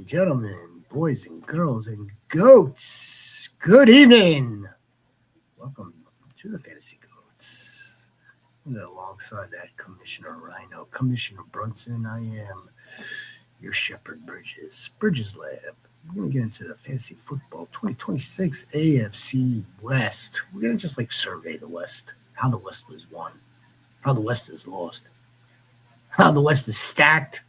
gentlemen, boys and girls, and goats, good evening. Welcome to the Fantasy Goats. Alongside that, Commissioner Rhino, Commissioner Brunson, I am your Shepherd Bridges Lab. We're going to get into the Fantasy Football 2026 AFC West. We're going to just survey the West, how the West was won, how the West is lost, how the West is stacked.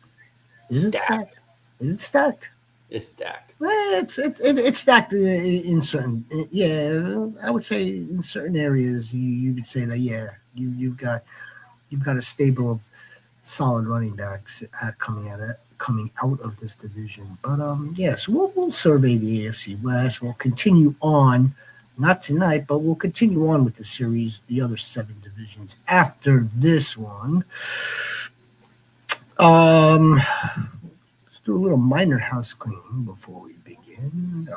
Is it stacked? Is it stacked? It's stacked. Well, it's stacked in certain. Yeah, I would say in certain areas you could say that. Yeah, you've got a stable of solid running backs coming out of this division. But yes, we'll survey the AFC West. We'll continue on, not tonight, but we'll continue on with the series, the other 7 divisions after this one. Let's do a little minor house cleaning before we begin.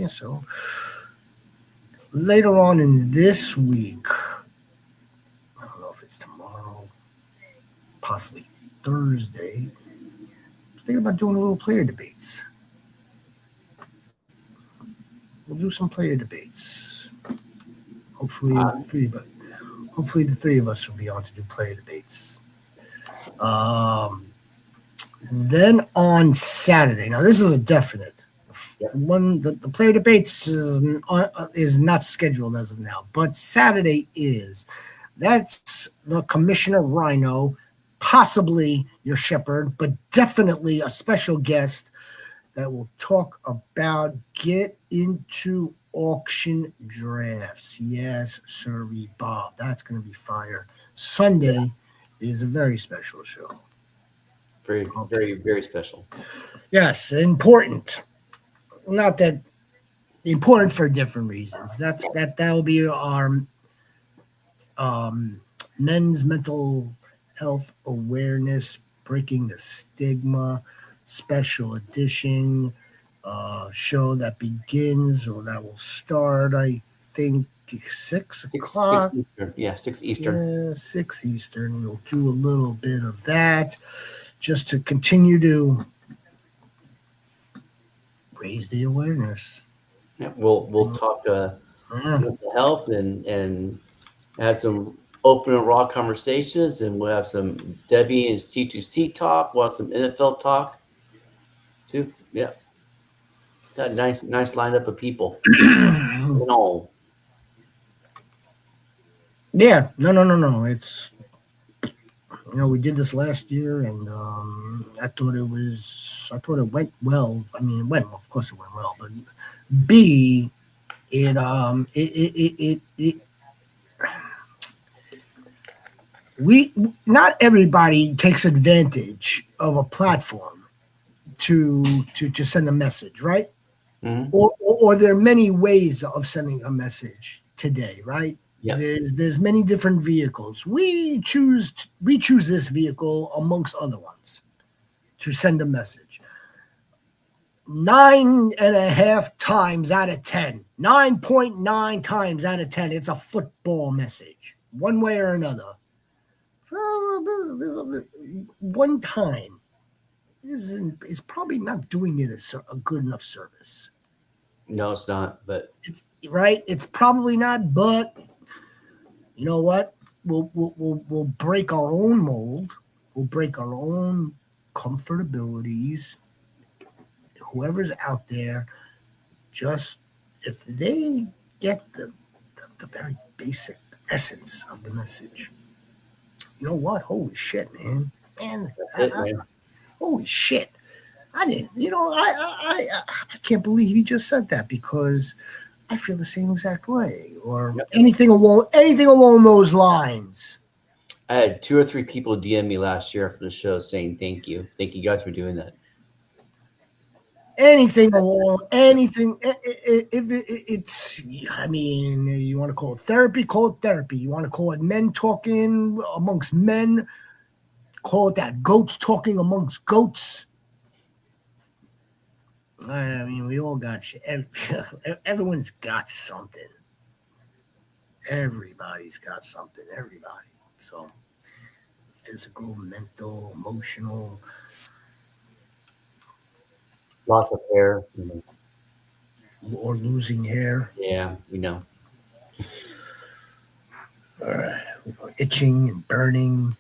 So later on in this week, I don't know if it's tomorrow, possibly Thursday, I was thinking about doing a little player debates. We'll do some player debates. Hopefully, the three of us will be on to do player debates. Then on Saturday, now this is a definite. The player debates is not scheduled as of now, but Saturday is. That's the Commissioner Rhino, possibly your Shepherd, but definitely a special guest that will talk about get into auction drafts. Yes, sirree, Bob. That's going to be fire. Sunday is a very special show. Very, very, very special. Yes, important. Not that important for different reasons. That will be our men's mental health awareness, breaking the stigma, special edition show that begins or that will start. I think 6 o'clock. 6 Eastern. Yeah, 6 Eastern. Yeah, 6 Eastern. We'll do a little bit of that just to continue to raise the awareness. Yeah, we'll talk mental health and have some open and raw conversations, and we'll have some Debbie and C2C talk. We'll have some NFL talk too. Yeah, got a nice lineup of people. No. Yeah, no. It's we did this last year, and I thought it went well. I mean, of course it went well, but B, not everybody takes advantage of a platform to send a message, right? Mm-hmm. Or there are many ways of sending a message today, right? Yeah. There's many different vehicles. We choose this vehicle amongst other ones to send a message. 9.5 times out of 10, 9.9 times out of 10, it's a football message, one way or another. One time is probably not doing it a good enough service. No, it's not. But it's right. It's probably not. But you know what? We'll break our own mold. We'll break our own comfortabilities. Whoever's out there, just if they get the very basic essence of the message, you know what? Holy shit, man! Man, holy shit! I didn't. I can't believe you just said that because I feel the same exact way, or anything along those lines. I had 2 or 3 people DM me last year after the show saying thank you guys for doing that. Anything, if it's, I mean, you want to call it therapy, call it therapy. You want to call it men talking amongst men, call it that. Goats talking amongst goats. I mean, we all got shit. Everyone's got something. Everybody's got something. Everybody. So, physical, mental, emotional. Loss of hair. or losing hair. Yeah, Itching and burning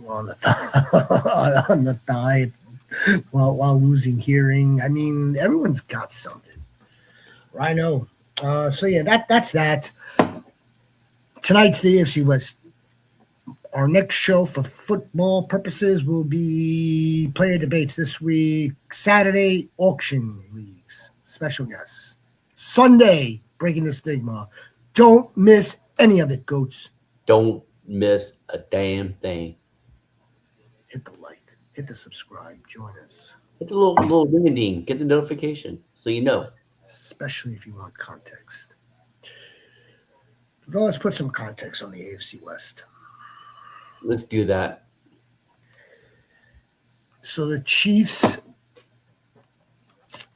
on the on the thigh while losing hearing. I mean, everyone's got something. Rhino. So yeah, that's that. Tonight's the AFC West. Our next show for football purposes will be player debates this week. Saturday, auction leagues. Special guest. Sunday, breaking the stigma. Don't miss any of it, goats. Don't miss a damn thing. Hit the like, hit the subscribe, join us. Hit the little ding, get the notification so you know. Especially if you want context. Well, let's put some context on the AFC West. Let's do that. So the Chiefs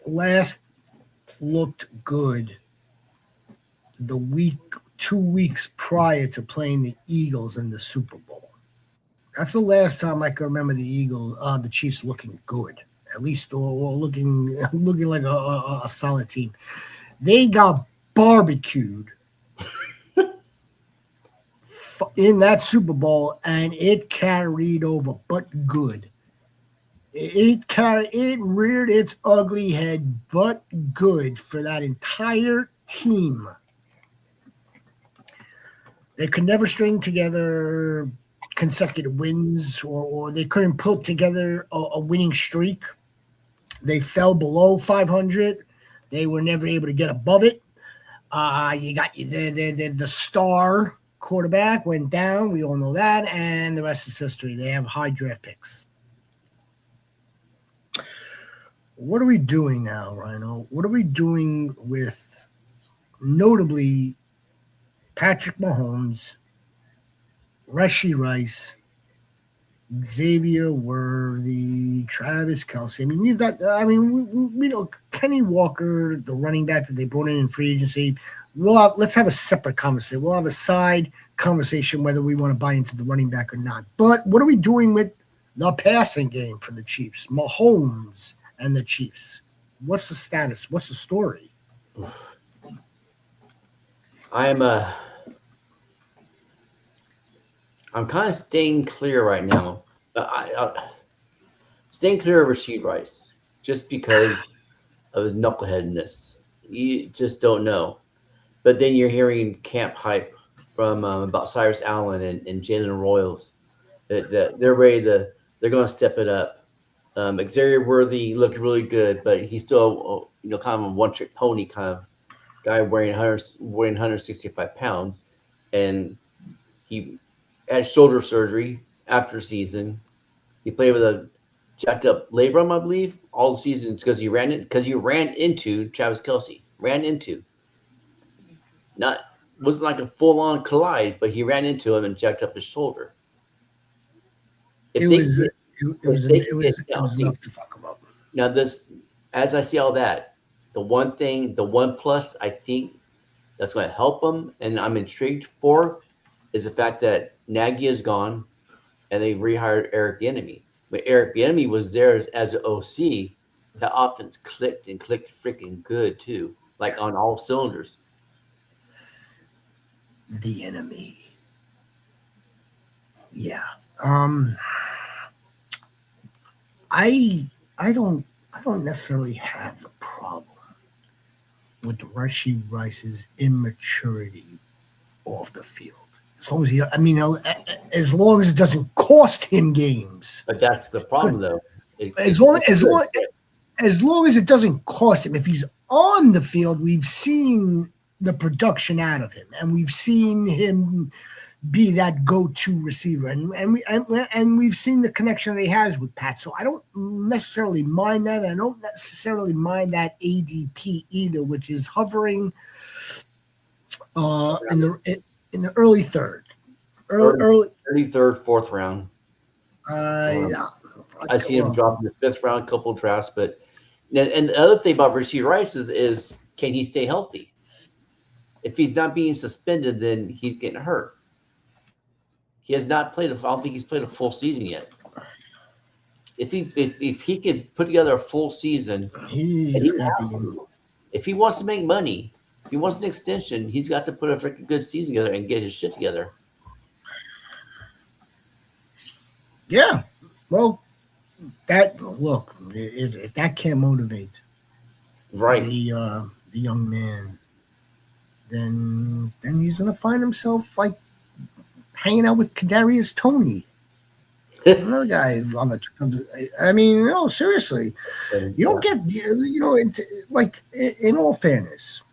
last looked good the 2 weeks prior to playing the Eagles in the Super Bowl. That's the last time I can remember the Chiefs looking good, at least, or looking like a solid team. They got barbecued in that Super Bowl, and it carried over, but good. It reared its ugly head, but good for that entire team. They could never string together consecutive wins, or they couldn't put together a winning streak. They fell below 500. They were never able to get above it. You got the star quarterback went down. We all know that, and the rest is history. They have high draft picks. What are we doing now, Rhino? What are we doing with, notably, Patrick Mahomes, Rashee Rice, Xavier Worthy, Travis Kelce? I mean, you've got. I mean, we know Kenny Walker, the running back that they brought in free agency. Let's have a separate conversation. We'll have a side conversation whether we want to buy into the running back or not. But what are we doing with the passing game for the Chiefs? Mahomes and the Chiefs. What's the status? What's the story? I'm kind of staying clear right now. Staying clear of Rashee Rice just because of his knuckleheadedness. You just don't know. But then you're hearing camp hype from about Cyrus Allen and Jalen Royals that they're ready to. They're going to step it up. Xavier Worthy looked really good, but he's still kind of a one-trick pony kind of guy weighing 165 pounds, and he had shoulder surgery after season. He played with a jacked up labrum, I believe, all the seasons because you ran into Travis Kelce. Wasn't like a full on collide, but he ran into him and jacked up his shoulder. It was enough to fuck him up. Now this, as I see all that, the one plus I think that's going to help him, and I'm intrigued for, is the fact that Nagy is gone, and they rehired Eric Bieniemy. When Eric Bieniemy was there as an OC, that offense clicked freaking good too, like on all cylinders. The enemy. Yeah. I don't necessarily have a problem with Rashee Rice's immaturity off the field. As long as it doesn't cost him games. But that's the problem, though. As long as it doesn't cost him. If he's on the field, we've seen the production out of him, and we've seen him be that go-to receiver, and we've seen the connection that he has with Pat. So I don't necessarily mind that. I don't necessarily mind that ADP either, which is hovering in the early third, early third, fourth round. Yeah. I see him drop in the fifth round, couple drafts, but and the other thing about Rashee Rice is can he stay healthy? If he's not being suspended, then he's getting hurt. He has not played. I don't think he's played a full season yet. if he could put together a full season, if he wants to make money, if he wants an extension, he's got to put a freaking good season together and get his shit together. Yeah, well, if that can't motivate the young man, then he's gonna find himself like hanging out with Kadarius Toney, another guy on the. I mean, no, seriously, you don't get like in all fairness,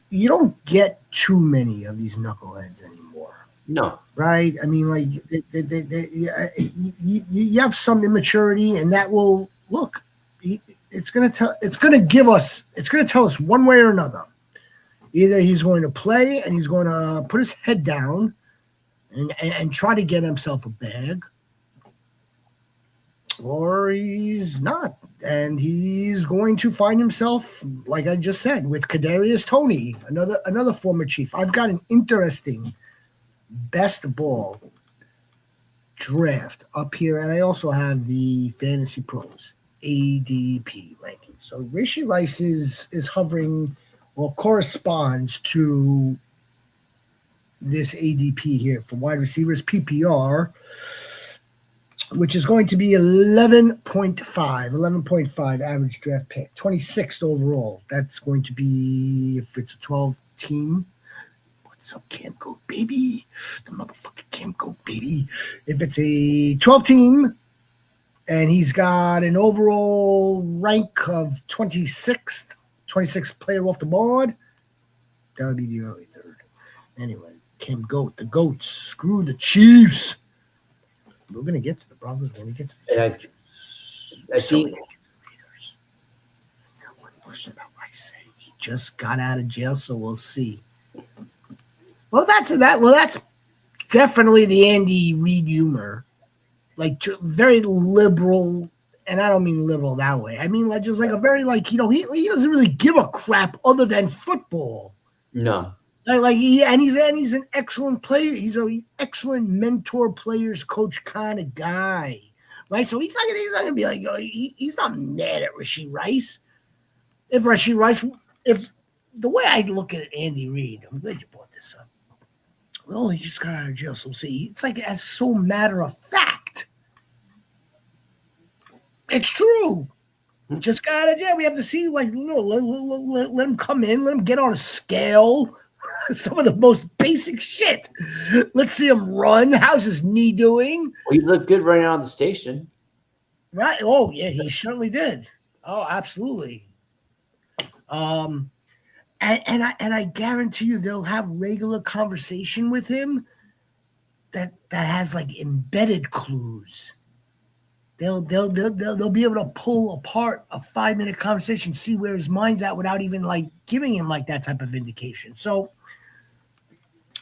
you don't get too many of these knuckleheads anymore. No. Right? I mean, like, you have some immaturity, and that will look. It's going to tell us one way or another. Either he's going to play and he's going to put his head down and try to get himself a bag, or he's not, and he's going to find himself, like I just said, with Kadarius Toney, another former Chief. I've got an interesting best ball draft up here, and I also have the Fantasy Pros ADP ranking. So Rashee Rice is hovering or corresponds to this ADP here for wide receivers PPR, which is going to be 11.5 average draft pick, 26th overall. That's going to be, if it's a 12 team. What's up, Camp Goat baby? The motherfucking Camp Goat baby. If it's a 12 team and he's got an overall rank of 26th player off the board, that would be the early third. Anyway, Camp Goat, the Goats, screw the Chiefs. We're going to get to the Broncos. We're going to get to the Chiefs. I think. Now, one question about Rice. He just got out of jail, so we'll see. Well, that's definitely the Andy Reid humor, like very liberal, and I don't mean liberal that way. I mean like just like a very he doesn't really give a crap other than football. No, he's an excellent player. He's an excellent mentor, players coach kind of guy, right? So he's not gonna be like he's not mad at Rashee Rice. If the way I look at it, Andy Reid, I'm glad you brought this up. Well, he just got out of jail, so see, it's like as so matter of fact. It's true. He just got out of jail. We have to see, let him come in, let him get on a scale. Some of the most basic shit. Let's see him run. How's his knee doing? Well, he looked good right out of the station. Right. Oh, yeah, he certainly did. Oh, absolutely. And I guarantee you they'll have regular conversation with him that has like embedded clues. They'll be able to pull apart a 5-minute conversation, see where his mind's at without even like giving him like that type of indication. So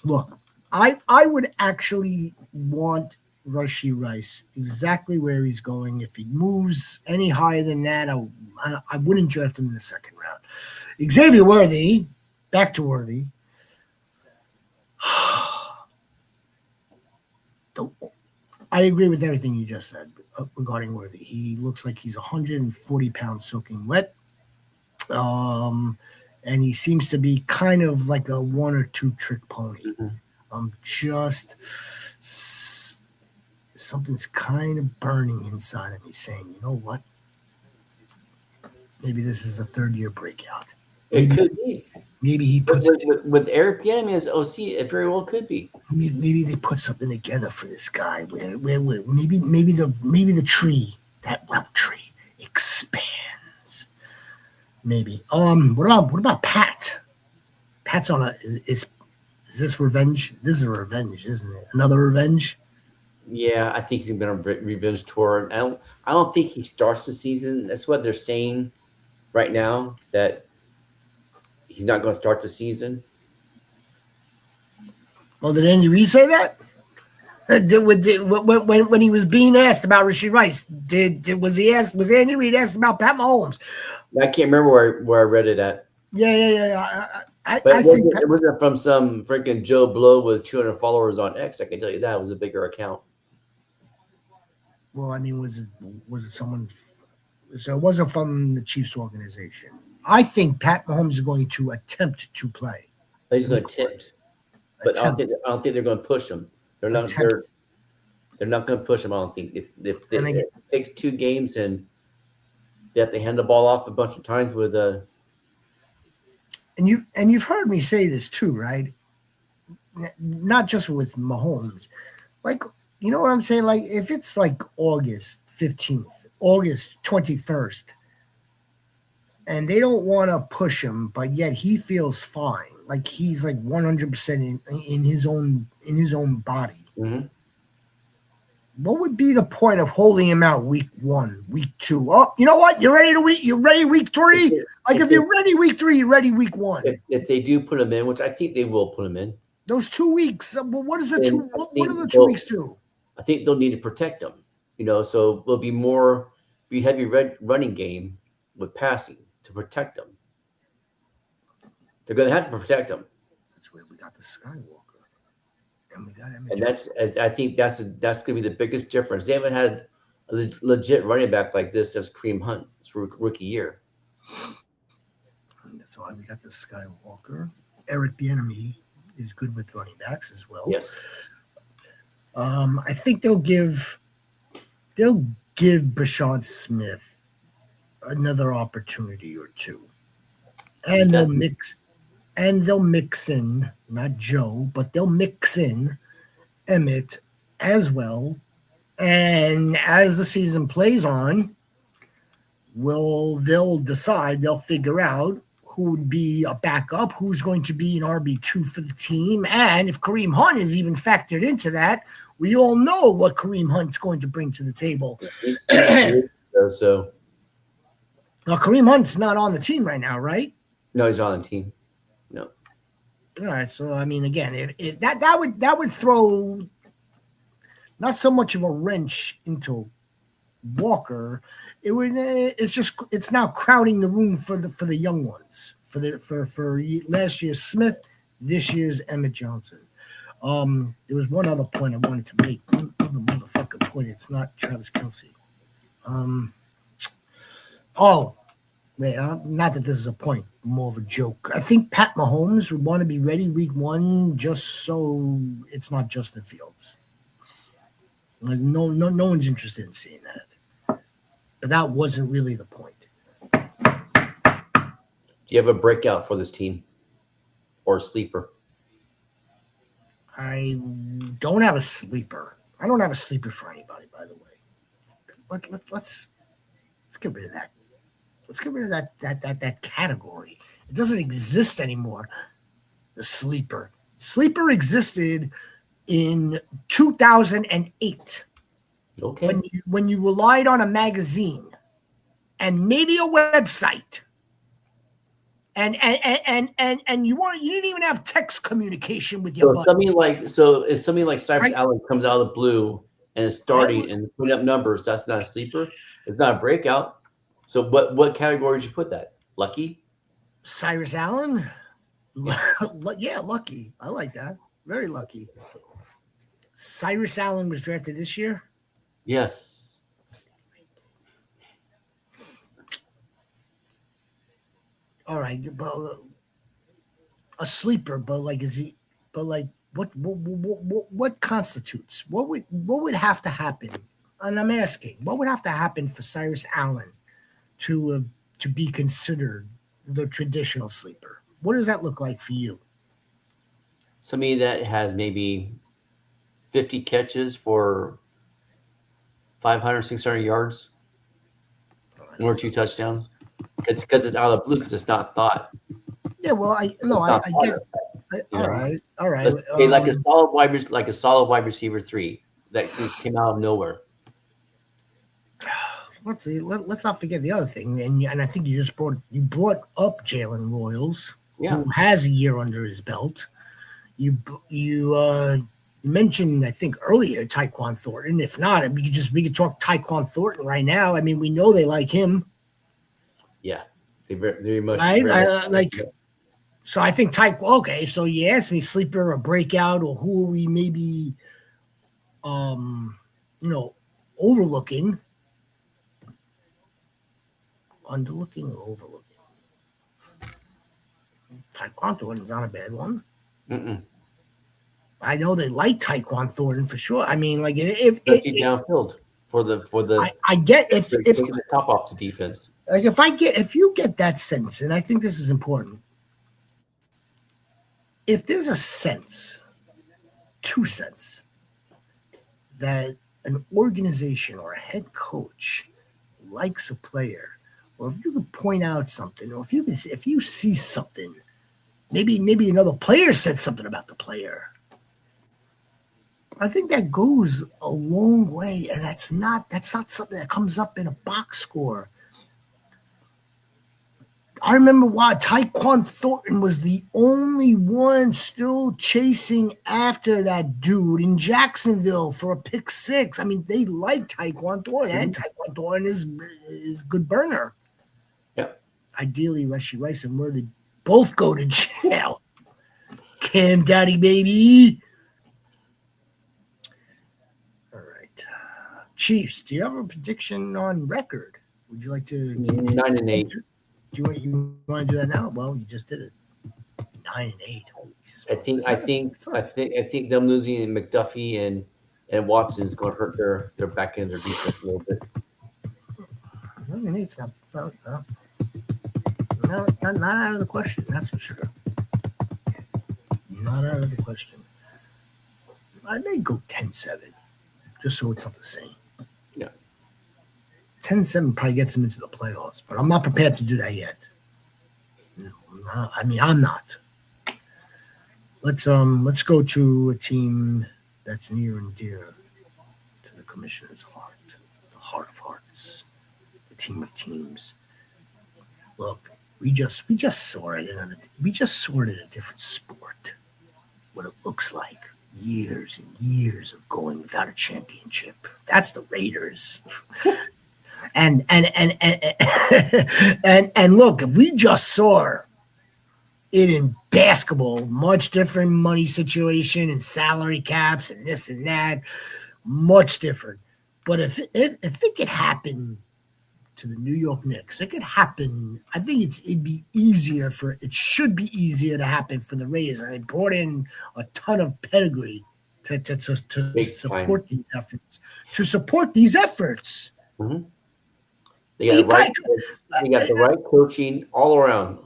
look, I would actually want Rashee Rice exactly where he's going. If he moves any higher than that, I wouldn't draft him in the second round. Xavier Worthy, back to Worthy. I agree with everything you just said regarding Worthy. He looks like he's 140 pounds soaking wet. And he seems to be kind of like a one or two trick pony. Just something's kind of burning inside of me saying, you know what? Maybe this is a third-year breakout. It could be. Maybe he puts with Eric Bieniemy as OC. It very well could be. Maybe they put something together for this guy. Where maybe the tree, that route tree, expands. Maybe. What about Pat? Pat's on is this revenge? This is a revenge, isn't it? Another revenge. Yeah, I think he's been on a revenge tour. I don't think he starts the season. That's what they're saying right now, that he's not going to start the season. Well, did Andy Reid say that? When he was being asked about Rashee Rice, was Andy Reid asked about Pat Mahomes? I can't remember where I read it at. Yeah. I think it wasn't from some freaking Joe Blow with 200 followers on X. I can tell you that it was a bigger account. Well, I mean, was it someone? So it wasn't from the Chiefs organization. I think Pat Mahomes is going to attempt to play. He's going to attempt, but I don't think they're going to push him. They're not. Attempt. They're not going to push him. I don't think if it takes 2 games and they have to hand the ball off a bunch of times with And you've heard me say this too, right? Not just with Mahomes, like, you know what I'm saying? Like, if it's like August 15th, August 21st, and they don't want to push him, but yet he feels fine, like he's like 100% in his own body. Mm-hmm. What would be the point of holding him out week 1, week 2? Oh, you know what? You're ready week 3? If you're ready week 3, you're ready week 1. If they do put him in, which I think they will put him in. Those 2 weeks. What is the two? What do the 2 weeks do? I think they'll need to protect him. So there'll be heavy running game with passing to protect them. They're going to have to protect them. That's where we got the Skywalker, and we got him. And I think that's going to be the biggest difference. They haven't had a legit running back like this since Kareem Hunt's rookie year. That's why we got the Skywalker. Eric Bieniemy is good with running backs as well. Yes. I think they'll give Brashad Smith another opportunity or 2, and they'll mix in not Joe, but they'll mix in Emmett as well. And as the season plays on, they'll decide, they'll figure out who would be a backup, who's going to be an RB2 for the team. And if Kareem Hunt is even factored into that, we all know what Kareem Hunt's going to bring to the table. So now, Kareem Hunt's not on the team right now, right? No, he's on the team. No. All right. So, I mean, again, if that would throw not so much of a wrench into Walker, it's now crowding the room for the young ones, for last year's Smith, this year's Emmett Johnson. There was one other point I wanted to make. One other motherfucking point. It's not Travis Kelce. Not that this is a point, more of a joke. I think Pat Mahomes would want to be ready week 1 just so it's not Justin Fields. Like no one's interested in seeing that. But that wasn't really the point. Do you have a breakout for this team or a sleeper? I don't have a sleeper. I don't have a sleeper for anybody, by the way. Let's get rid of that. Let's get rid of that category. It doesn't exist anymore. The sleeper. Sleeper existed in 2008. Okay. When you relied on a magazine and maybe a website, and you didn't even have text communication with your buddy. If something like Cyrus Allen comes out of the blue and is starting and putting up numbers, that's not a sleeper. It's not a breakout. So what category did you put that? Lucky? Cyrus Allen? Yeah, lucky. I like that. Very lucky. Cyrus Allen was drafted this year? Yes. All right, but a sleeper, but like, is he? But like, what constitutes? What would have to happen? And I'm asking, what would have to happen for Cyrus Allen to be considered the traditional sleeper? What does that look like for you? Somebody that has maybe 50 catches for 500, 600 yards, 1 or 2 touchdowns. Because it's out of the blue, because it's not thought. Yeah, well, I get it. All right. Like a solid wide receiver 3 that just came out of nowhere. Let's see. Let's not forget the other thing, and I think you brought up Jalen Royals, who has a year under his belt. You mentioned, I think earlier, Tyquan Thornton. If not, we could talk Tyquan Thornton right now. I mean, we know they like him. Yeah, they very much. Right? So I think okay, so you asked me sleeper or breakout, or who are we maybe, overlooking, underlooking, or overlooking. Tyquan Thornton is not a bad one. Mm-mm. I know they like Tyquan Thornton for sure. I mean, like Especially downfield for the I get if taking the top off the defense. like if you get that sense, and I think this is important. If there's a sense, two cents, that an organization or a head coach likes a player, or if you could point out something, or if you see something, maybe another player said something about the player. I think that goes a long way, and that's not something that comes up in a box score. I remember why Tyquan Thornton was the only one still chasing after that dude in Jacksonville for a pick six. I mean, they like Tyquan Thornton, and Tyquan Thornton is good burner. Yep. Ideally, Rashee Rice and Worthy both go to jail. Cam Daddy, baby. All right. Chiefs, do you have a prediction on record? Would you like to 9-8? Do you want to do that now? Well, you just did it. 9-8. I think them losing McDuffie and Watson is going to hurt their back end, their defense a little bit. 9-8's not out of the question. That's for sure. Not out of the question. I may go 10-7, just so it's not the same. Yeah. 10-7 probably gets them into the playoffs, but I'm not prepared to do that yet. No, I'm not. Let's go to a team that's near and dear to the commissioner's heart, the heart of hearts, the team of teams. Look, we just saw it in a different sport. What it looks like, years and years of going without a championship. That's the Raiders. And look, if we just saw it in basketball, much different money situation and salary caps and this and that, much different. But if it could happen to the New York Knicks, it could happen. I think it should be easier to happen for the Raiders. And they brought in a ton of pedigree to support these efforts. To support these efforts. Mm-hmm. They got the right coaching all around.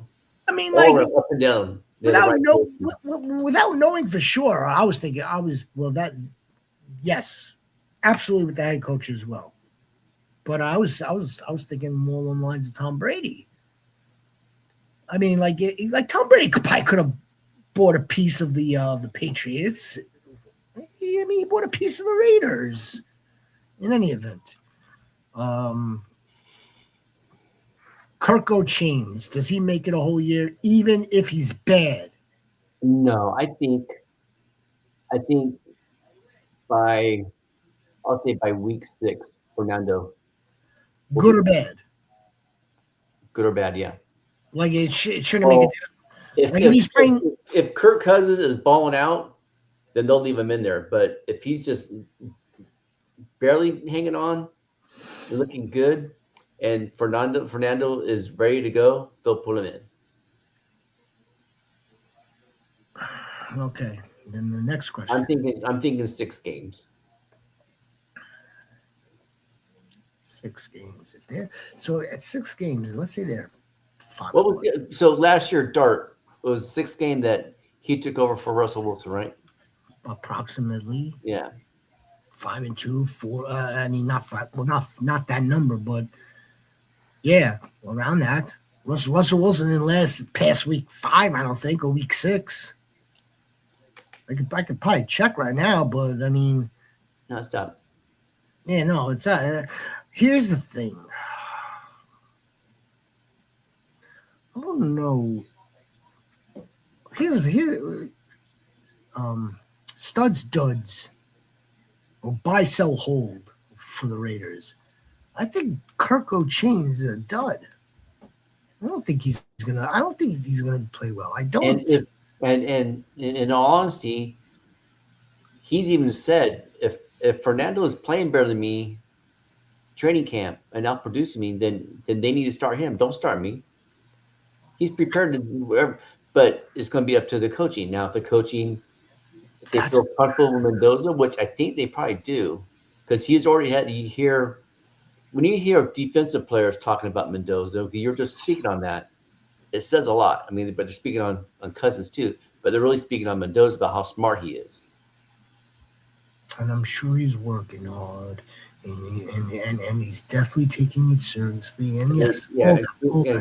I mean, up and down. Without knowing for sure, I was thinking, yes, absolutely with the head coach as well. But I was thinking more along the lines of Tom Brady. I mean, like Tom Brady probably could have bought a piece of the Patriots. He bought a piece of the Raiders. In any event, Kirko Chains, does he make it a whole year, even if he's bad? No, I think by week 6, Fernando. Good or bad? Good or bad, yeah. Like it shouldn't make it. If Kirk Cousins is balling out, then they'll leave him in there. But if he's just barely hanging on, looking good, and Fernando is ready to go, they'll put him in. Okay. Then the next question. I'm thinking 6 games. 6 games. So at 6 games, let's say they're 5. So last year, Dart was 6th game that he took over for Russell Wilson, right? Approximately. Yeah. 5-2, 4. I mean, not 5. Well, not that number, but yeah, around that. Russell Wilson didn't last past week 5, I don't think, or week 6. I could probably check right now, but I mean, no, stop. Yeah, no, it's not. Here's the thing. I don't know. Studs, duds, or buy, sell, hold for the Raiders. I think Kirko Chains is a dud. I don't think he's gonna play well. I don't. And in all honesty, he's even said if Fernando is playing better than me, training camp and out producing me, then they need to start him. Don't start me. He's prepared to do whatever, but it's going to be up to the coaching. Now, if they feel comfortable with Mendoza, which I think they probably do, because he's already had. When you hear defensive players talking about Mendoza, you're just speaking on that. It says a lot. I mean, but they're speaking on Cousins too, but they're really speaking on Mendoza about how smart he is. And I'm sure he's working hard, and he's definitely taking it seriously. And yes, and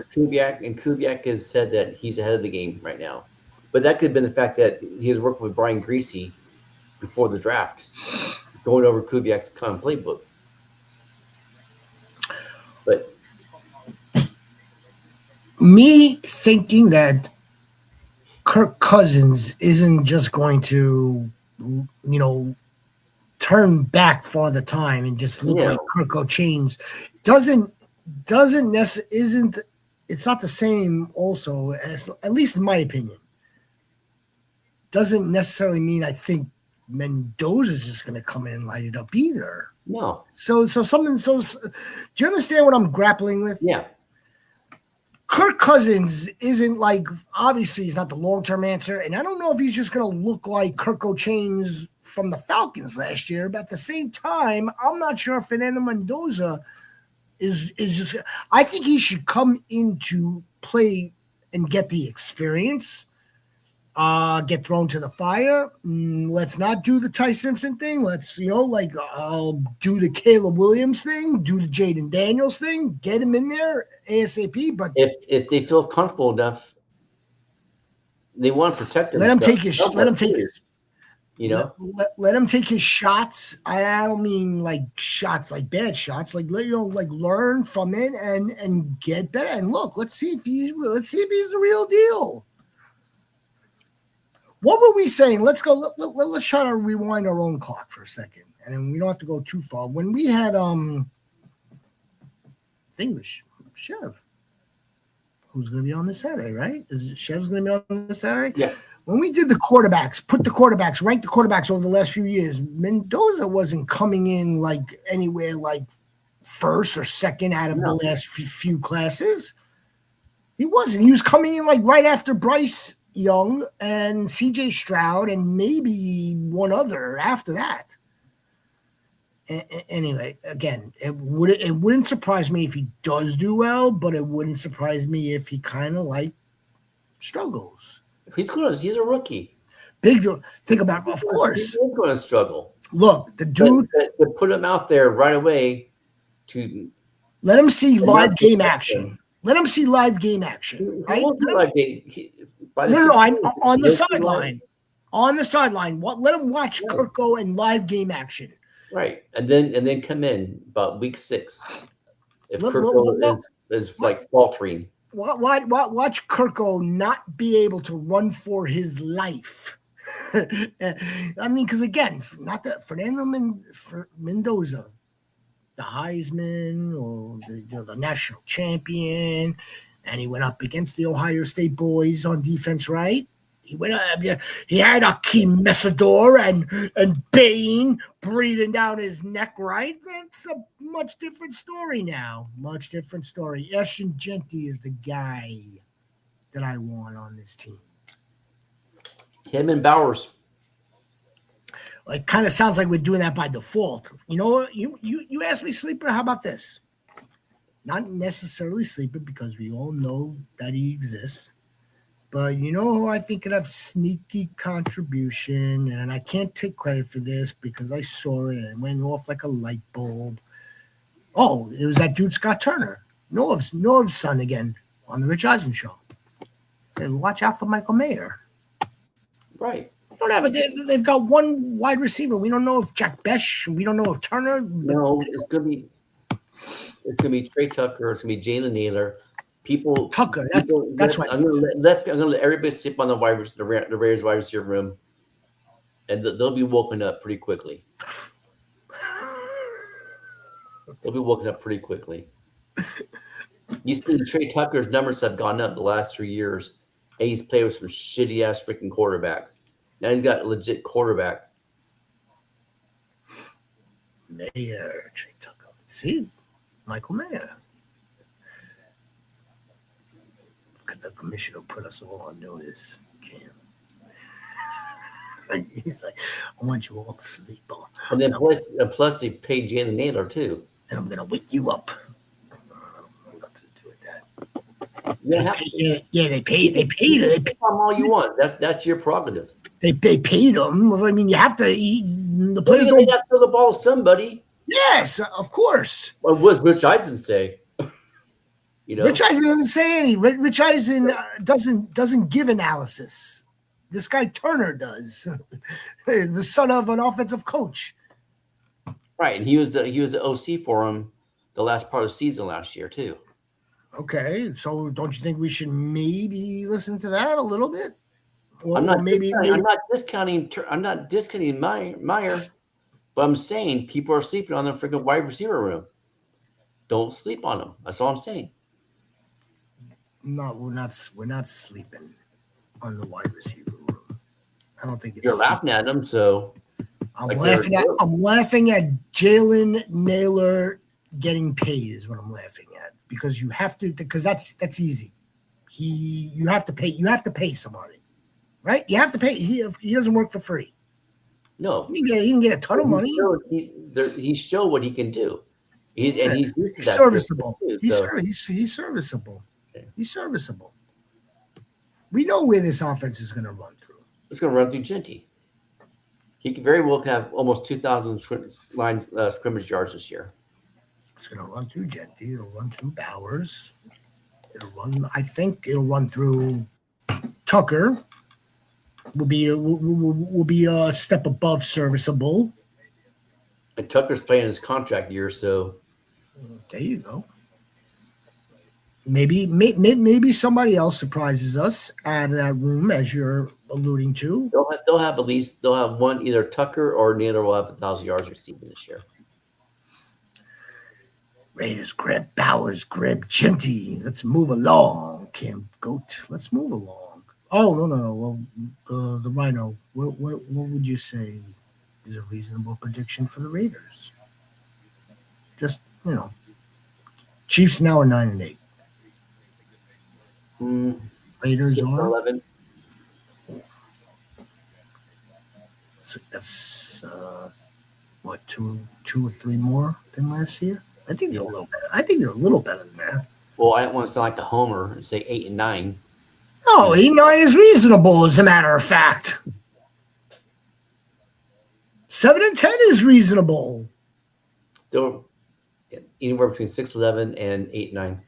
Kubiak has said that he's ahead of the game right now, but that could have been the fact that he was working with Brian Greasy before the draft, going over Kubiak's kind of playbook. But me thinking that Kirk Cousins isn't just going to, turn back for the time and just look like Kirk Chains it's not the same also, as at least in my opinion. Doesn't necessarily mean I think Mendoza's just going to come in and light it up either. No. So do you understand what I'm grappling with? Yeah. Kirk Cousins isn't like, obviously he's not the long-term answer, and I don't know if he's just going to look like Kirk Chains from the Falcons last year, but at the same time, I'm not sure if Fernando Mendoza is just, I think he should come into play and get the experience, get thrown to the fire. Let's not do the Ty Simpson thing. Let's, do the Caleb Williams thing, do the Jaden Daniels thing, get him in there ASAP. But if they feel comfortable enough, they want to protect him. Let him take his let him take his shots. I don't mean like shots like bad shots. Like learn from it and get better. And look, let's see if he's the real deal. What were we saying? Let's go. Let's try to rewind our own clock for a second, and then we don't have to go too far. When we had I think it was Chev, who's going to be on this Saturday, right? Is Chev's going to be on this Saturday? Yeah. When we did the quarterbacks, ranked the quarterbacks over the last few years, Mendoza wasn't coming in like anywhere like first or second out of the last few classes. He wasn't. He was coming in like right after Bryce Young and CJ Stroud and maybe one other after that. Anyway, again, it wouldn't surprise me if he does do well, but it wouldn't surprise me if he kind of like struggles. He's a rookie. Big deal. Think about it, of course. He's going to struggle. Look, the dude. To put him out there right away to let him see live game action. Let him see live game action. Right? On the sideline. On the sideline. Let him watch Kirko and live game action. Right, and then come in about week 6 if Kirko is like faltering. Watch Kirko not be able to run for his life. I mean, because again, not that Fernando Mendoza, the Heisman or the national champion, and he went up against the Ohio State boys on defense, right? He went up. He had Akeem Mesidor and Bain breathing down his neck, right? That's a much different story now. Much different story. Ashton Jeanty is the guy that I want on this team. Him and Bowers. It kind of sounds like we're doing that by default. You know what? You asked me, Sleeper. How about this? Not necessarily Sleeper because we all know that he exists. But I think could have sneaky contribution, and I can't take credit for this because I saw it and it went off like a light bulb. Oh, it was that dude Scott Turner, Norv's son again on the Rich Eisen show. Said, watch out for Michael Mayer. Right. They've got one wide receiver. We don't know if Jack Besh. We don't know if Turner. No, it's gonna be Trey Tucker. It's gonna be Jalen Naylor. Tucker. That's right. I'm gonna let everybody sit on the Raiders wide receiver room, and they'll be woken up pretty quickly. You see, Trey Tucker's numbers have gone up the last 3 years, and he's played with some shitty ass freaking quarterbacks. Now he's got a legit quarterback. Mayor, Trey Tucker. See, Michael Mayer. The commissioner put us all on notice, Cam. He's like, I want you all to sleep on. And then plus they paid Jalen Naylor too. And I'm gonna wake you up. Nothing to do with that. They paid. They paid them all you want. That's your prerogative. They paid him. I mean, you have to. The players don't. They have to throw the ball to somebody. Yes, of course. What does Rich Eisen say? Rich Eisen doesn't say any. Rich Eisen doesn't give analysis. This guy Turner does, the son of an offensive coach. Right, and he was the OC for him the last part of the season last year too. Okay, so don't you think we should maybe listen to that a little bit? I'm not discounting Meyer, but I'm saying people are sleeping on the freaking wide receiver room. Don't sleep on them. That's all I'm saying. No, we're not sleeping on the wide receiver room. I don't think it's. You're laughing at them, so I'm laughing at Jalen Naylor getting paid is what I'm laughing at, because you have to, because that's easy. You have to pay somebody, right? You have to pay. He doesn't work for free. No, he can get a ton of money. He showed what he can do. He's serviceable. He's serviceable. Okay. He's serviceable. We know where this offense is going to run through. It's going to run through Genty. He could very well have almost 2,000 scrimmage yards this year. It's going to run through Genty. It'll run through Bowers. I think it'll run through Tucker. Will be a step above serviceable. And Tucker's playing his contract year, so there you go. Maybe somebody else surprises us out of that room, as you're alluding to. They'll have one, either Tucker or Naylor will have 1,000 yards receiving this year. Raiders grab Bowers, grab Genty. Let's move along, Cam Goat. Let's move along. Oh no. Well, the Rhino. What would you say is a reasonable prediction for the Raiders? Just Chiefs now are 9-8. Raiders are 11. So that's what, two or three more than last year? I think they're a little better. I think they're a little better than that. Well, I don't want to sound like the homer and say 8 and 9. No, 8 and 9 is reasonable, as a matter of fact. 7 and 10 is reasonable. They're anywhere between 6-11 and 8-9.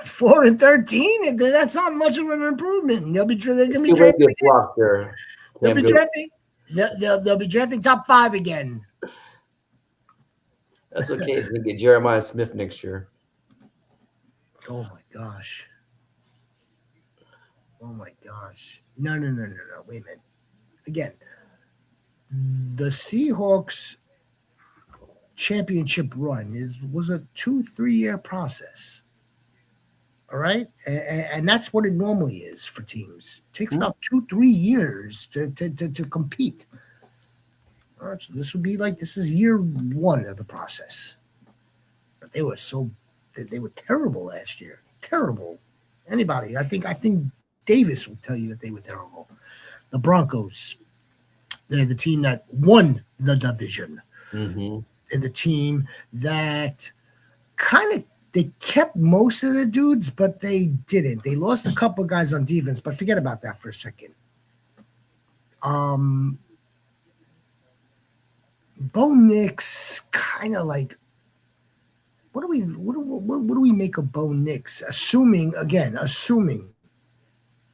4 and 13. That's not much of an improvement. They're going to be drafting. They'll be drafting top 5 again. That's okay. They get Jeremiah Smith next year. Oh my gosh. No. Wait a minute. Again, the Seahawks championship run was a 2-3 year process. All right, and that's what it normally is for teams. It takes about 2-3 years to compete. All right, so this is year 1 of the process. But they were terrible last year. Terrible. Anybody? I think Davis will tell you that they were terrible. The Broncos, they're the team that won the division. Mm-hmm. They're the team that they kept most of the dudes, but they didn't. They lost a couple of guys on defense, but forget about that for a second. Bo Nix kind of like, what do we make of Bo Nix? Assuming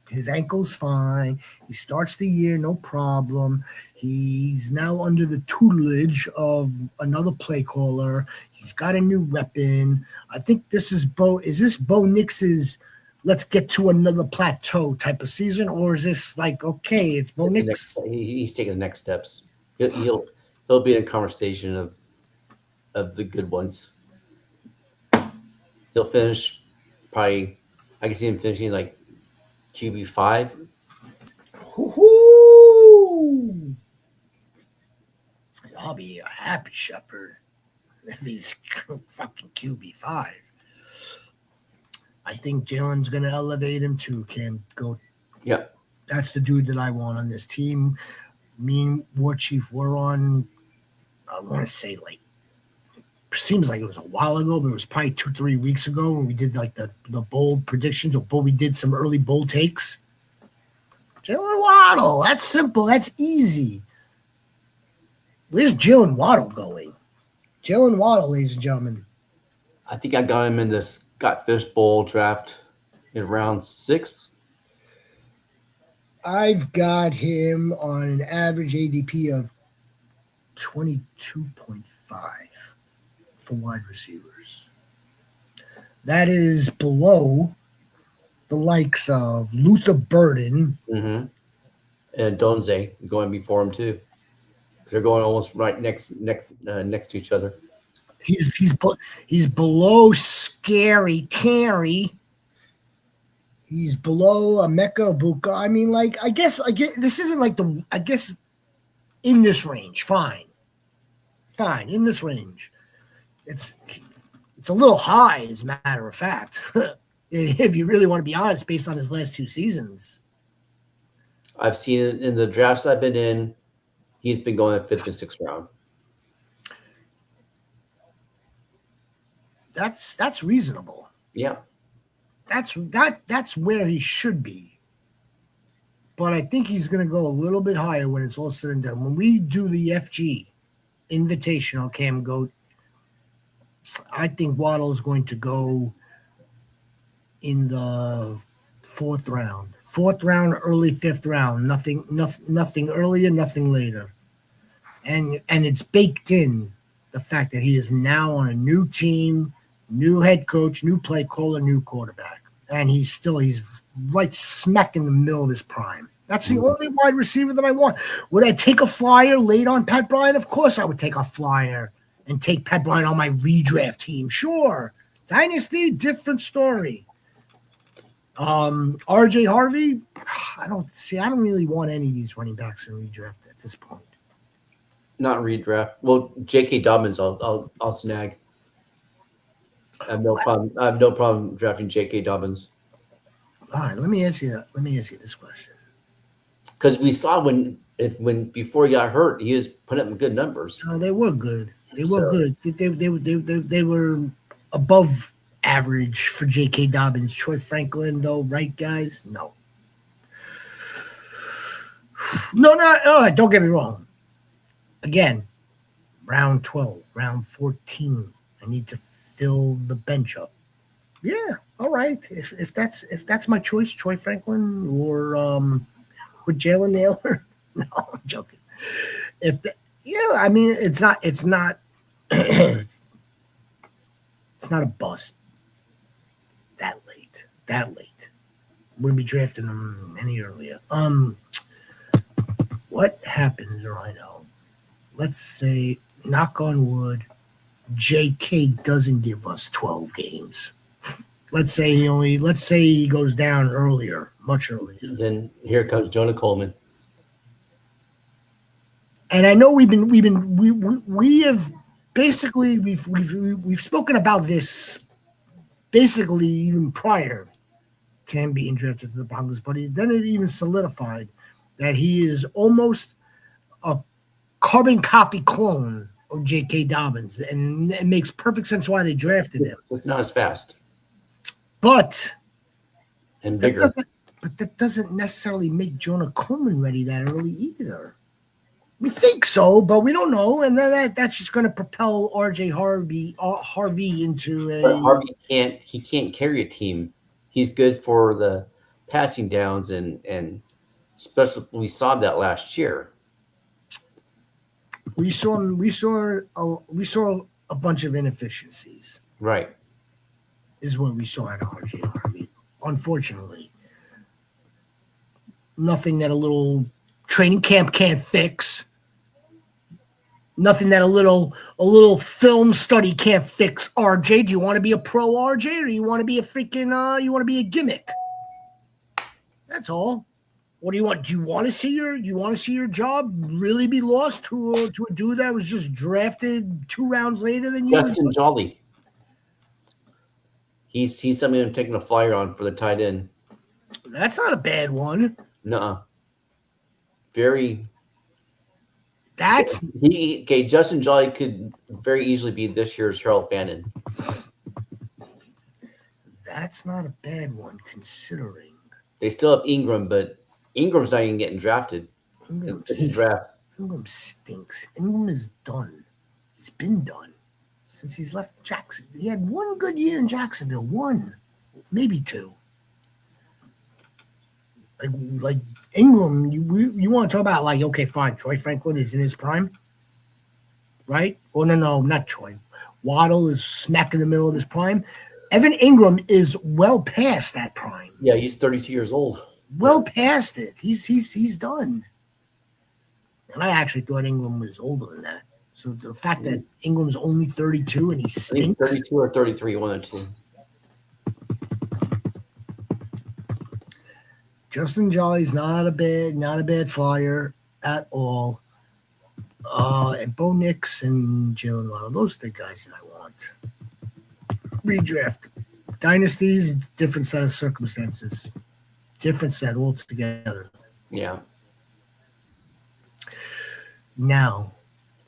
his ankle's fine, he starts the year no problem. He's now under the tutelage of another play caller. He's got a new weapon. I think this is Bo. Is this Bo Nix's let's get to another plateau type of season, or is this like, okay, it's Bo Nix? He's taking the next steps. He'll be in a conversation of the good ones. He'll finish probably. I can see him finishing like QB5. I'll be a happy shepherd. if he's fucking QB5. I think Jalen's going to elevate him too, Cam. Go. Yeah. That's the dude that I want on this team. Me and War Chief were on, I want to say like, seems like it was a while ago, but it was probably 2-3 weeks ago when we did like the bold predictions, or we did some early bold takes. Jalen Waddle. That's simple. That's easy. Where's Jalen Waddle going? Jalen Waddle, ladies and gentlemen. I think I got him in the Scott Fish Bowl draft in round 6. I've got him on an average ADP of 22.5 for wide receivers. That is below the likes of Luther Burden. Mm-hmm. And Donze going before him too. They're going almost right next to each other. He's below Scary Terry. He's below Emeka Buka. I mean, like, I guess this isn't like I guess in this range. Fine. In this range. It's a little high, as a matter of fact. If you really want to be honest, based on his last 2 seasons. I've seen it in the drafts I've been in. He's been going at 5th and 6th round. That's reasonable. Yeah. That's where he should be. But I think he's going to go a little bit higher when it's all said and done. When we do the FG Invitational, Cam Goat, I think Waddle is going to go in the 4th round. 4th round, early 5th round. Nothing earlier, nothing later. And it's baked in the fact that he is now on a new team, new head coach, new play caller, new quarterback. And he's right smack in the middle of his prime. That's the only wide receiver that I want. Would I take a flyer late on Pat Bryant? Of course I would take a flyer and take Pat Bryant on my redraft team. Sure. Dynasty, different story. RJ Harvey, I don't really want any of these running backs in redraft at this point. Not redraft. Well, J.K. Dobbins, I'll snag. I have no problem drafting J.K. Dobbins. All right, let me ask you this question. Because we saw when before he got hurt, he was putting up good numbers. No, they were good. They were above average for J.K. Dobbins. Troy Franklin, though, right, guys? No. Don't get me wrong. Again, round 12, round 14. I need to fill the bench up. Yeah, all right. If that's my choice, Troy Franklin or Jalen Naylor. No, I'm joking. I mean, it's not it's not a bust that late. Wouldn't be drafting him any earlier. What happens, Rhino? Let's say, knock on wood, JK doesn't give us 12 games. Let's say he goes down earlier, much earlier. Then here comes Jonah Coleman. And I know we've spoken about this basically even prior to him being drafted to the Broncos, but then it even solidified that he is almost a carbon copy clone of J.K. Dobbins, and it makes perfect sense why they drafted him. It's not as fast, but bigger. That doesn't necessarily make Jonah Coleman ready that early either. We think so, but we don't know, and then that's just going to propel RJ Harvey into a. But Harvey can't carry a team. He's good for the passing downs, and especially we saw that last year. We saw a bunch of inefficiencies. Right. Is what we saw at RJ Harvey. Unfortunately, nothing that a little training camp can't fix. Nothing that a little film study can't fix. RJ, do you want to be a pro RJ, or you want to be a freaking you want to be a gimmick? That's all. What do you want? Do you want to see your job really be lost to a dude that was just drafted 2 rounds later than you? Justin Jolly. He's somebody I'm taking a flyer on for the tight end. That's not a bad one. Nuh-uh. Very. That's okay. Justin Jolly could very easily be this year's Harold Fannin. That's not a bad one considering. They still have Ingram, but Ingram's not even getting drafted. Ingram stinks. Ingram is done. He's been done since he's left Jackson. He had 1 good year in Jacksonville. 1, maybe 2. Like Ingram, you want to talk about like, okay, fine. Troy Franklin is in his prime, right? Oh no, not Troy. Waddle is smack in the middle of his prime. Evan Ingram is well past that prime. Yeah, he's 32 years old. Well past it. He's done. And I actually thought Ingram was older than that. So the fact that Ingram's only 32 and he stinks. 32 or 33, 1 or 2. Justin Jolly's not a bad flyer at all. And Bo Nix and Jalen Waddle, those are the guys that I want. Redraft. Dynasties, different set of circumstances. Different set altogether. Yeah. Now,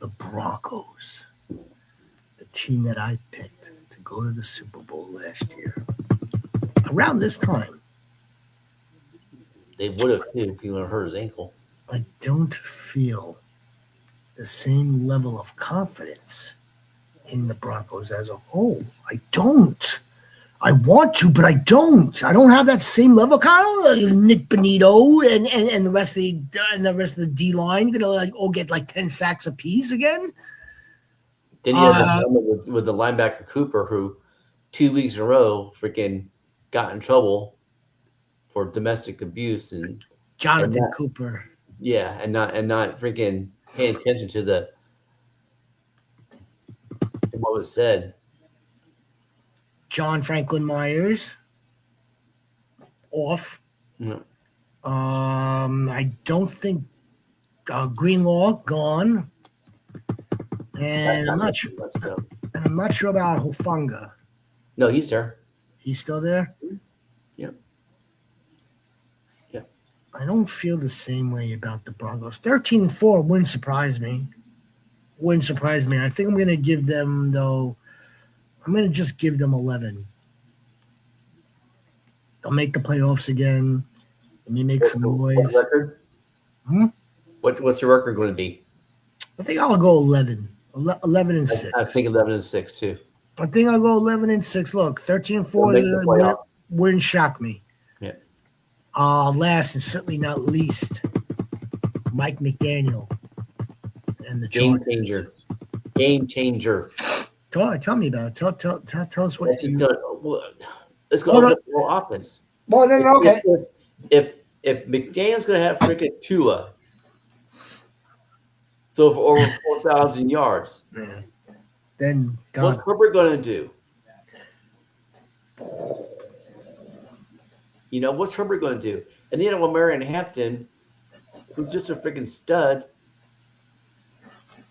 the Broncos, the team that I picked to go to the Super Bowl last year. Around this time. They would have too if he would have hurt his ankle. I don't feel the same level of confidence in the Broncos as a whole. I don't. I want to, but I don't. I don't have that same level. Kind of like Nick Bonito and the rest of the D line gonna like all get like 10 sacks apiece again. Then you have with the linebacker Cooper, who 2 weeks in a row freaking got in trouble for domestic abuse and Jonathan Cooper. Yeah, and not freaking paying attention to what was said. John Franklin Myers off. Yeah. I don't think Greenlaw gone, and I'm not sure. And I'm not sure about Hufanga. No, he's there. He's still there. Yeah. Yeah. I don't feel the same way about the Broncos. 13-4 wouldn't surprise me. I think I'm going to give them though. I'm going to just give them 11. They'll make the playoffs again. Let me make some noise. What's record? What's your record going to be? I think I'll go 11. 11 and 6. I think 11 and 6 too. I think I'll go 11 and 6. Look, 13-4 wouldn't shock me. Yeah. Last and certainly not least, Mike McDaniel and the Chargers. Game changer. Tell me about it. Tell us what let's go over the offense. Well, no, okay. If McDaniel's going to have freaking Tua throw for over 4,000 yards, then what's Herbert going to do? You know, what's Herbert going to do? And then Marion Hampton, who's just a freaking stud.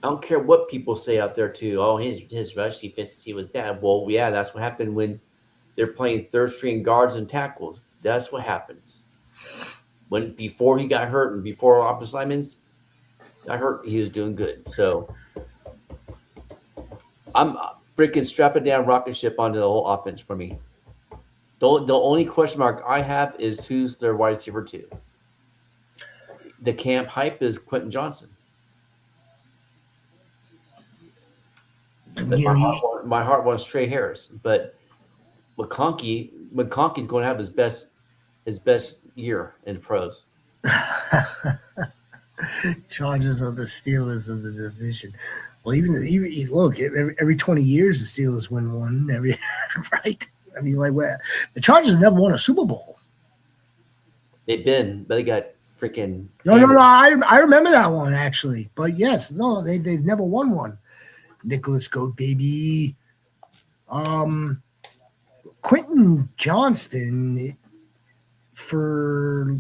I don't care what people say out there too. Oh, his rush defense was bad. Well, yeah, that's what happened when they're playing third string guards and tackles. That's what happens. Before he got hurt and before offensive linemen got hurt, he was doing good. So I'm freaking strapping down rocket ship onto the whole offense for me. The only question mark I have is who's their wide receiver 2. The camp hype is Quentin Johnson. But my heart wants Trey Harris, but McConkey's going to have his best year in the pros. Chargers are the Steelers of the division. Well, even look, every 20 years the Steelers win one. Right? I mean, like, the Chargers have never won a Super Bowl. They've been, but they got freaking. No. I remember that one actually, but yes, no, they've never won one. Nicholas Goat, baby. Quentin Johnston for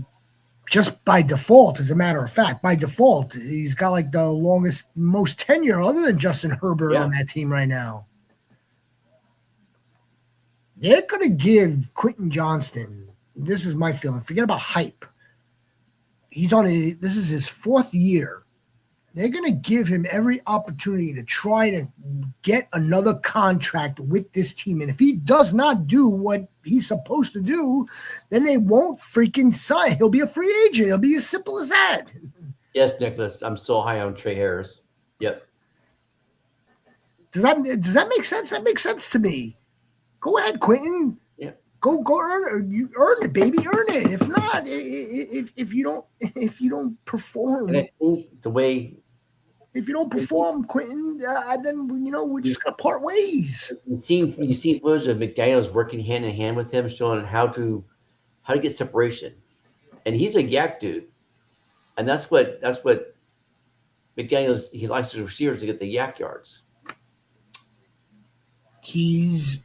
just by default, as a matter of fact, by default, he's got like the most tenure other than Justin Herbert on that team right now. They're going to give Quentin Johnston, this is my feeling, forget about hype. This is his 4th year. They're going to give him every opportunity to try to get another contract with this team. And if he does not do what he's supposed to do, then they won't freaking sign. He'll be a free agent. It'll be as simple as that. Yes, Nicholas. I'm so high on Trey Harris. Yep. Does that make sense? That makes sense to me. Go ahead, Quentin. Yeah. Go earn it. You earn it, baby. Earn it. If not, if you don't perform, and I think the way. If you don't perform, Quentin, then we're just gonna part ways. You see footage of McDaniels working hand in hand with him, showing how to get separation, and he's a yak dude, and that's what McDaniels, he likes his receivers to get the yak yards. He's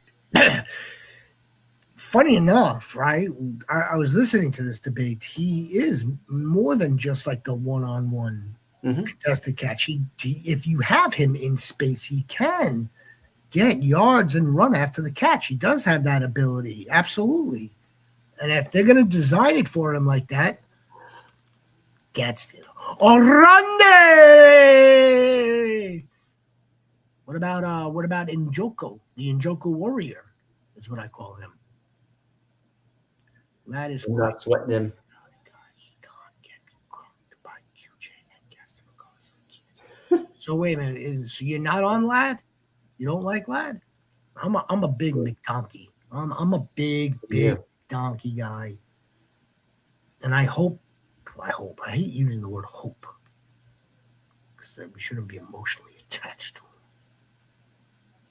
funny enough, right? I was listening to this debate. He is more than just like the one-on-one. Contested catch. If you have him in space, he can get yards and run after the catch. He does have that ability, absolutely. And if they're going to design it for him like that, Gadsden. Orande! What about Njoku? The Njoku warrior is what I call him. That is not sweating him. So wait a minute, so you're not on Lad? You don't like Lad? I'm a big McDonkey. I'm a big donkey guy. And I hope, I hate using the word hope, because we shouldn't be emotionally attached to him.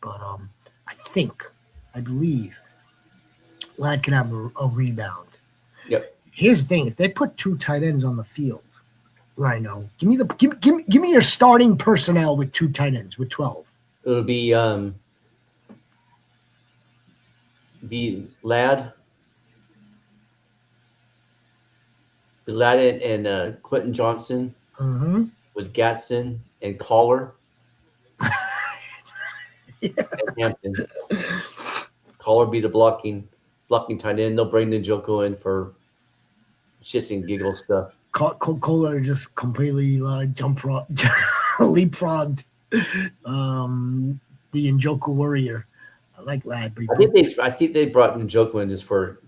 But I believe Lad can have a rebound. Yep. Here's the thing: if they put 2 tight ends on the field, Rhino, give me your starting personnel with 2 tight ends with 12. It'll be Lad, and Quentin Johnson with Gatson and Collar. And Hampton. Collar be the blocking tight end. They'll bring the Njoku in for shits and giggle stuff. Kohler just completely leapfrogged the Njoku warrior. I like Lad. I think they brought Njoku in just for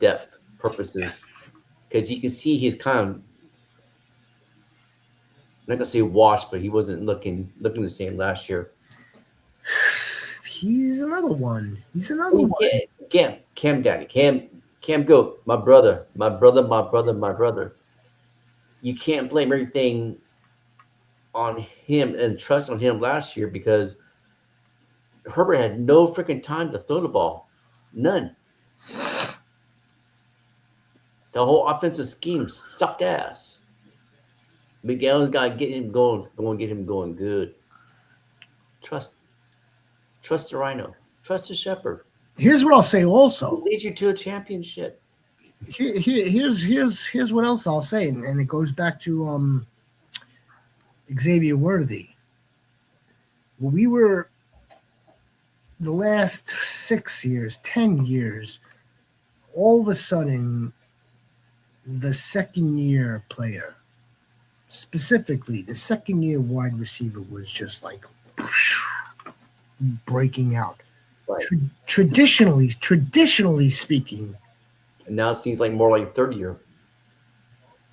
depth purposes, because you can see he's kind of, I'm not gonna say washed, but he wasn't looking the same last year. He's another one. Cam Daddy, Cam Goat, my brother. You can't blame everything on him and trust on him last year, because Herbert had no freaking time to throw the ball. None. The whole offensive scheme sucked ass. McDaniels got to get him going good. Trust the Rhino. Trust the Shepherd. Here's what I'll say also. It leads you to a championship. Here's what else I'll say, and it goes back to Xavier Worthy. Well, we were the last 6 years, 10 years, all of a sudden, the second-year player, specifically the second-year wide receiver, was just like breaking out. Right. Traditionally speaking. And now it seems like more like third year.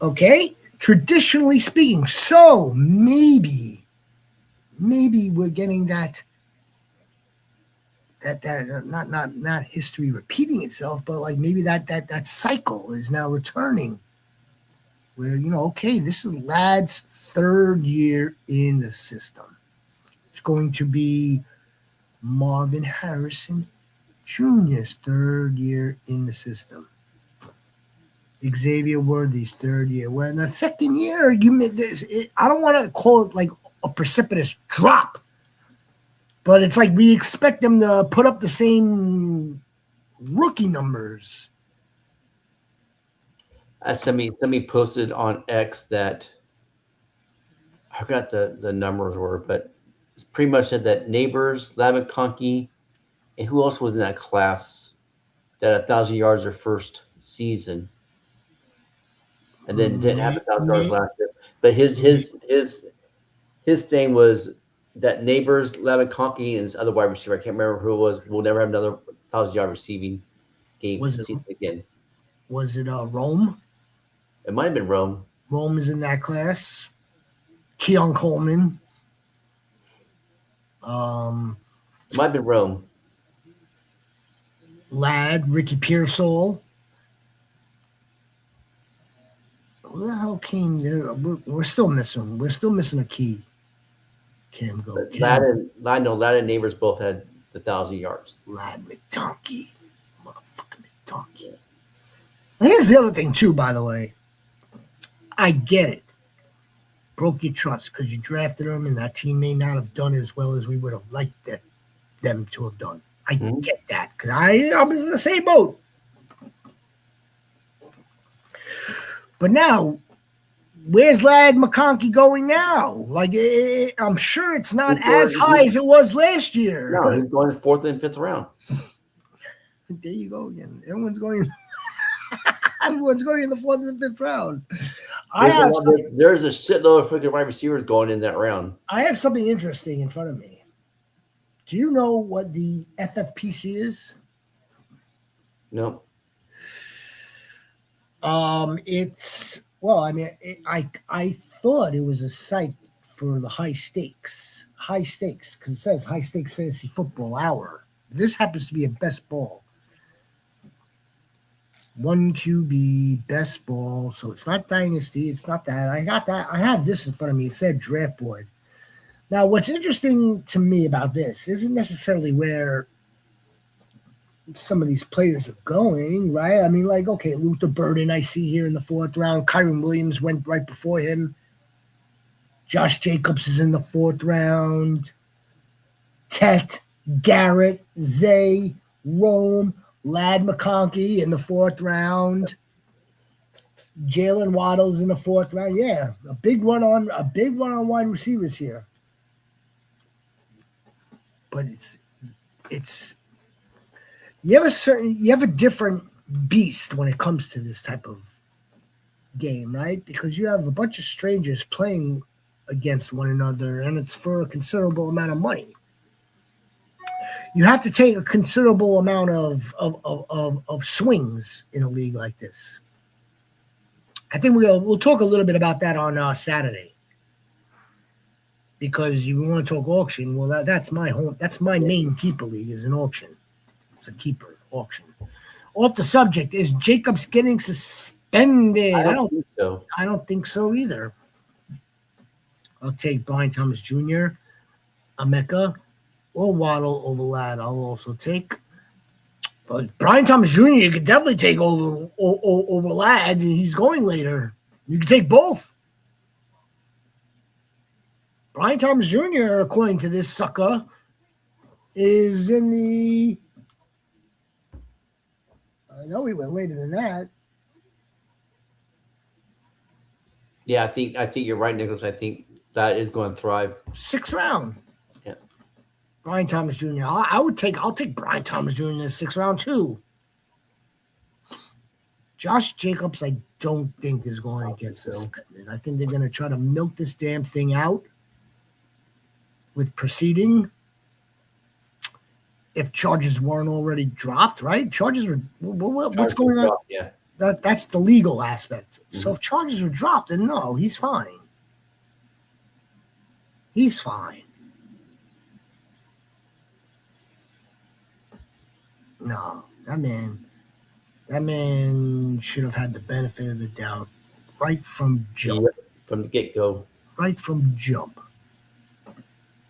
Okay? Traditionally speaking. So maybe we're getting that not history repeating itself, but like maybe that cycle is now returning. Where, okay, this is Lad's 3rd year in the system. It's going to be Marvin Harrison Jr.'s 3rd year in the system. Xavier Worthy's 3rd year. Well, in the 2nd year, I don't want to call it like a precipitous drop, but it's like we expect them to put up the same rookie numbers. Somebody posted on X that I forgot the numbers were, but it's pretty much said that Neighbors, Lavin Conkey, and who else was in that class that 1,000 yards their first season, and then didn't have 1,000 yards last year. But his thing was that Neighbors, Lavin Conkey, and his other wide receiver, I can't remember who it was, will never have another 1,000-yard receiving game season again. Was it Rome? It might have been Rome. Rome is in that class. Keon Coleman. It might have been Rome. Ladd, Ricky Pearsall. Who the hell came there? We're still missing. We're still missing a key. Cam go. Ladd and Neighbors both had the 1,000 yards. Ladd McDonkey. Motherfucking McDonkey. And here's the other thing, too, by the way. I get it. Broke your trust because you drafted him, and that team may not have done as well as we would have liked them to have done. I get that because I was in the same boat. But now, where's Ladd McConkey going now? Like, I'm sure it's not as high as it was last year. No, he's going 4th and 5th round. There you go again. Everyone's going. Everyone's going in the 4th and 5th round. There's a shitload of freaking wide receivers going in that round. I have something interesting in front of me. Do you know what the FFPC is? No. It's I thought it was a site for the high stakes because it says high stakes fantasy football hour. This happens to be a best ball. 1 QB best ball, so it's not dynasty. It's not that. I got that. I have this in front of me. It said draft board. Now, what's interesting to me about this isn't necessarily where some of these players are going, right? I mean, like, okay, Luther Burden I see here in the 4th round. Kyron Williams went right before him. Josh Jacobs is in the 4th round. Tet, Garrett, Zay, Rome, Ladd McConkey in the 4th round. Jalen Waddle's in the 4th round. Yeah, a big run on wide receivers here. But it's you have a different beast when it comes to this type of game, right? Because you have a bunch of strangers playing against one another, and it's for a considerable amount of money. You have to take a considerable amount of swings in a league like this. I think we'll talk a little bit about that on Saturday. Because you want to talk auction, well, that's my home. That's my main keeper league is an auction. It's a keeper auction. Off the subject, is Jacobs getting suspended? I don't think so. I don't think so either. I'll take Brian Thomas Jr., Emeka, or Waddle over Ladd. I'll also take. But Brian Thomas Jr., you could definitely take over Ladd. He's going later. You can take both. Brian Thomas Jr., according to this sucker, is in the. I know he went later than that. Yeah, I think you're right, Nicholas. I think that is going to thrive. 6th round. Yeah. Brian Thomas Jr. I'll take Brian Thomas Jr. in the 6th round too. Josh Jacobs, I don't think is going to get suspended. I think they're going to try to milk this damn thing out with proceeding. If charges weren't already dropped, right? Charges were what's going on? Yeah. That's the legal aspect. Mm-hmm. So if charges were dropped, then no, he's fine. He's fine. No, that man should have had the benefit of the doubt right from jump. From the get-go. Right from jump.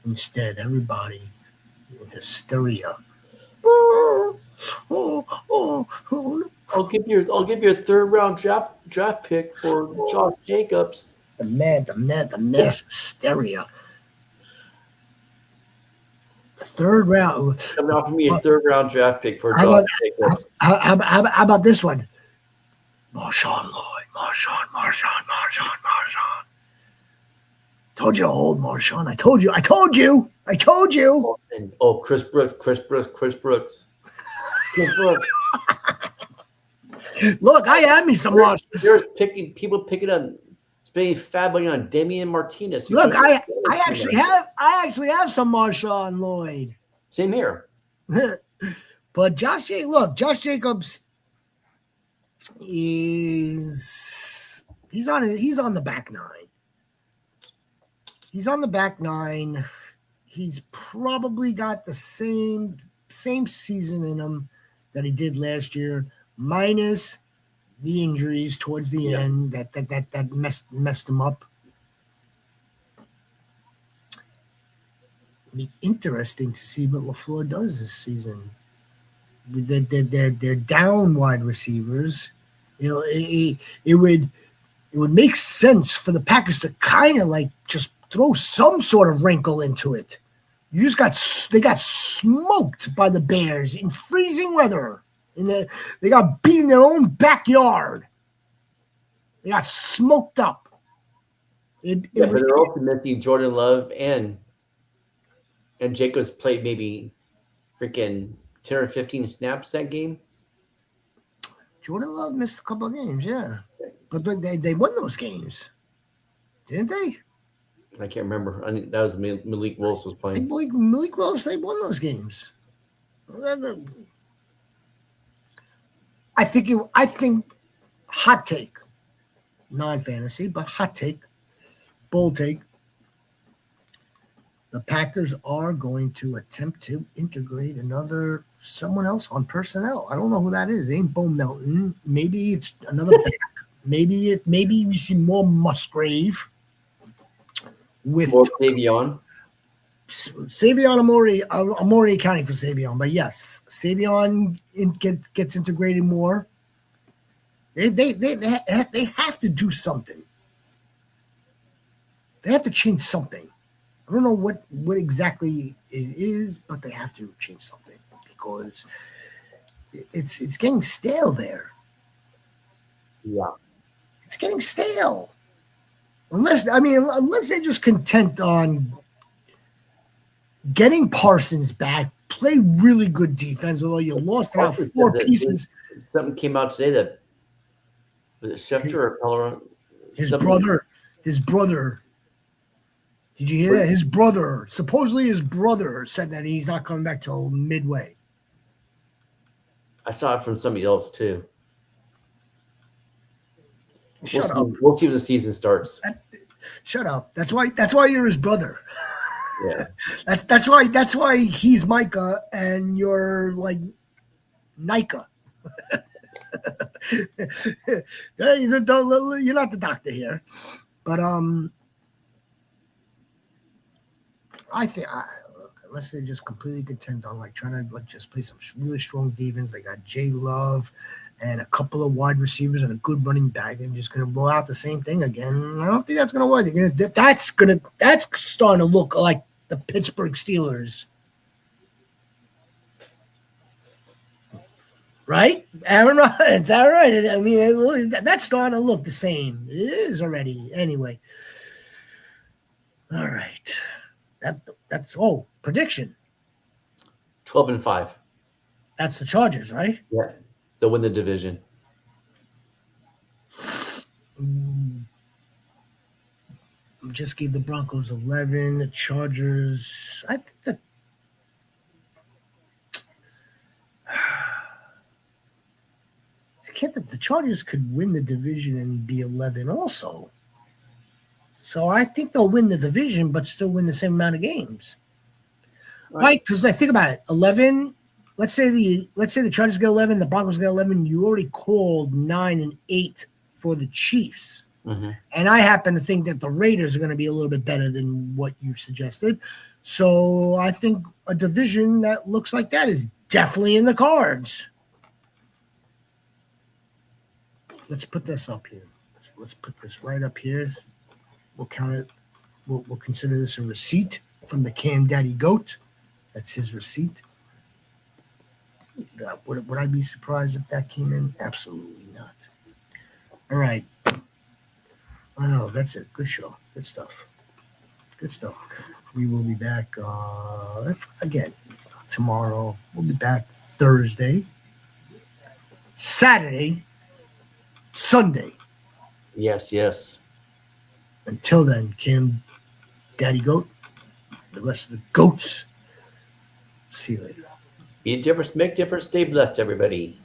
Instead, everybody in hysteria. I'll give you a 3rd round draft pick for Josh Jacobs. The mass hysteria. The 3rd round. Coming off of me a 3rd round draft pick for Josh Jacobs. How about this one? Marshawn Lloyd. Told you to hold Marshawn. I told you. And Chris Brooks. Look, I had me some Marshawn. There's people picking up, spending fat money on Damian Martinez. Look, I actually have some Marshawn Lloyd. Same here. But Josh Jacobs he's on the back nine. He's on the back nine. He's probably got the same season in him that he did last year, minus the injuries towards the end that messed him up. It'll be interesting to see what LaFleur does this season. They're down wide receivers. It would make sense for the Packers to kind of like just throw some sort of wrinkle into it. They got smoked by the Bears in freezing weather. They got beat in their own backyard. They got smoked up. But they're also missing Jordan Love and Jacobs played maybe freaking 10 or 15 snaps that game. Jordan Love missed a couple of games, yeah. But they won those games, didn't they? I can't remember. That was Malik Willis was playing. I think Malik Willis, they won those games. I think hot take, non-fantasy, but hot take, bold take. The Packers are going to attempt to integrate someone else on personnel. I don't know who that is. It ain't Bo Melton. Maybe it's another back. Maybe we see more Musgrave with more Savion. Savion, I'm already accounting for Savion, but yes, Savion gets integrated more. They have to do something. They have to change something. I don't know what exactly it is, but they have to change something because it's getting stale there. Yeah, it's getting stale. Unless they're just content on getting Parsons back, play really good defense, although you lost about 4 pieces. Something came out today that was it Schefter or Pellerin? His brother. Did you hear that? Supposedly his brother said that he's not coming back till midway. I saw it from somebody else too. Shut up. We'll see when the season starts. Shut up. That's why you're his brother. Yeah. That's why he's Micah and you're like Nika. You're not the doctor here, but I think unless they're just completely content on like trying to like just play some really strong defense, they got J Love and a couple of wide receivers and a good running back, and just going to roll out the same thing again. I don't think that's going to work. That's starting to look like the Pittsburgh Steelers, right? Aaron Rodgers, all right. I mean, that's starting to look the same. It is already. Anyway, all right. That's prediction. 12-5. That's the Chargers, right? Yeah. They'll win the division. Just gave the Broncos 11. The Chargers, I think that the Chargers could win the division and be 11 also. So I think they'll win the division, but still win the same amount of games. Right? Because I think about it, 11. Let's say the Chargers get 11, the Broncos get 11. You already called 9 and 8 for the Chiefs, and I happen to think that the Raiders are going to be a little bit better than what you suggested. So I think a division that looks like that is definitely in the cards. Let's put this up here. Let's put this right up here. We'll count it. We'll consider this a receipt from the Cam Daddy Goat. That's his receipt. Would I be surprised if that came in? Absolutely not. All right. I know. That's it. Good show. Good stuff. Good stuff. We will be back again tomorrow. We'll be back Thursday, Saturday, Sunday. Yes, yes. Until then, Kim, Daddy Goat, the rest of the goats. See you later. Be a difference, make difference, stay blessed, everybody.